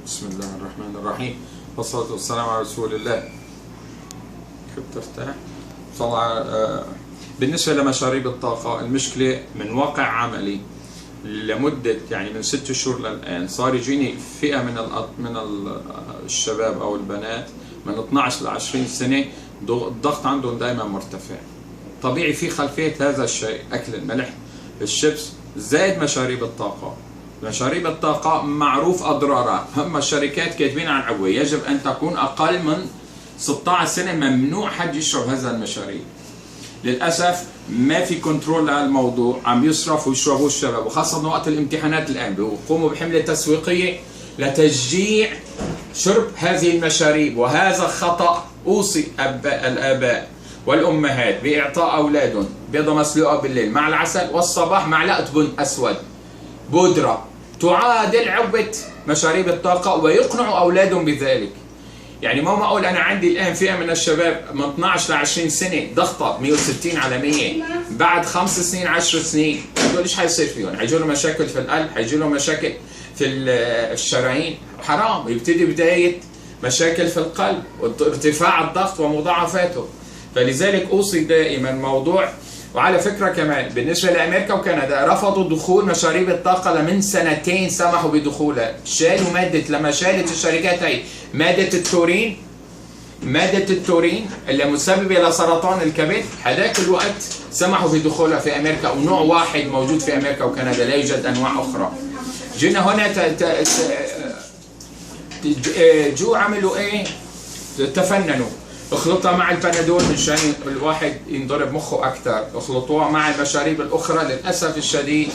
بسم الله الرحمن الرحيم والصلاة والسلام على رسول الله. كيف ترتاح؟ بالنسبة لمشاريب الطاقة، المشكلة من واقع عملي لمدة من 6 شهور للآن صار يجيني فئة من الشباب أو البنات من 12 ل 20 سنة الضغط عندهم دائما مرتفع. طبيعي في خلفية هذا الشيء أكل الملح، الشيبس، زائد مشاريب الطاقة. مشاريب الطاقة معروف أضرارها، هم الشركات كاتبين عن عبوة يجب أن تكون أقل من 16 سنة، ممنوع حد يشرب هذا المشاريب. للأسف ما في كنترول على الموضوع، عم يصرف ويشربوه الشباب، وخاصة وقت الامتحانات الآن بيقوموا بحملة تسويقية لتشجيع شرب هذه المشاريب، وهذا خطأ. أوصي الآباء والأمهات بإعطاء أولادهم بيضة مسلوقة بالليل مع العسل، والصباح معلقة بن أسود بودرة تعادل علبة مشاريب الطاقة، ويقنعوا أولادهم بذلك. ما معقول أنا عندي الآن فئة من الشباب من 12 ل 20 سنة ضغطة 160 على 100، بعد 5 سنين 10 سنين هدول ايش حيصير فيهم؟ حيجوا لهم مشاكل في القلب، حيجوا لهم مشاكل في الشرايين، حرام. يبتدي بداية مشاكل في القلب وارتفاع الضغط ومضاعفاته. فلذلك أوصي دائما موضوع. وعلى فكرة كمان بالنسبة لأمريكا وكندا رفضوا دخول مشاريب الطاقة لمن 2 سنين، سمحوا بدخولها. شالوا لما شالت الشركات هي مادة التورين اللي مسببة لسرطان الكبد، هذاك الوقت سمحوا بدخولها في أمريكا، ونوع واحد موجود في أمريكا وكندا، لا يوجد أنواع أخرى. جينا هنا جو عملوا إيه؟ تفننوا. اخلطها مع البنادول مشان الواحد ينضرب مخه اكثر، اخلطوها مع المشاريب الاخرى. للاسف الشديد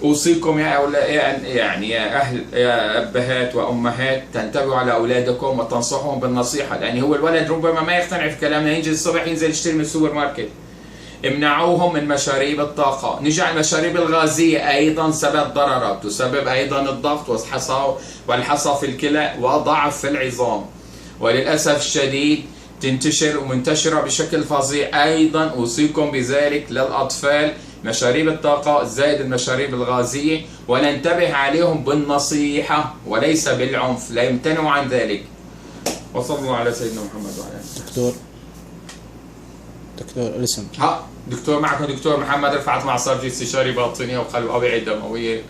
اوصيكم يا اهل، يا ابهات وامهات، تنتبهوا على اولادكم وتنصحوهم بالنصيحه، لان هو الولد ربما ما يقتنع في كلامنا، ينزل الصبح ينزل يشتري من السوبر ماركت. امنعوهم من مشاريب الطاقه. نيجي على المشاريب الغازيه، ايضا سبب ضررها، تسبب ايضا الضغط والحصى في الكلى وضعف في العظام، وللاسف الشديد تنتشر ومنتشرة بشكل فظيع. أيضا أوصيكم بذلك للأطفال، مشاريب الطاقة زائد المشاريب الغازية، وننتبه عليهم بالنصيحة وليس بالعنف، لا يمتنعوا عن ذلك. وصلى الله على سيدنا محمد وعلى آله. دكتور الاسم؟ دكتور معكم دكتور محمد رفعت معصرجي، استشاري باطنية وقلب أوعية دموية.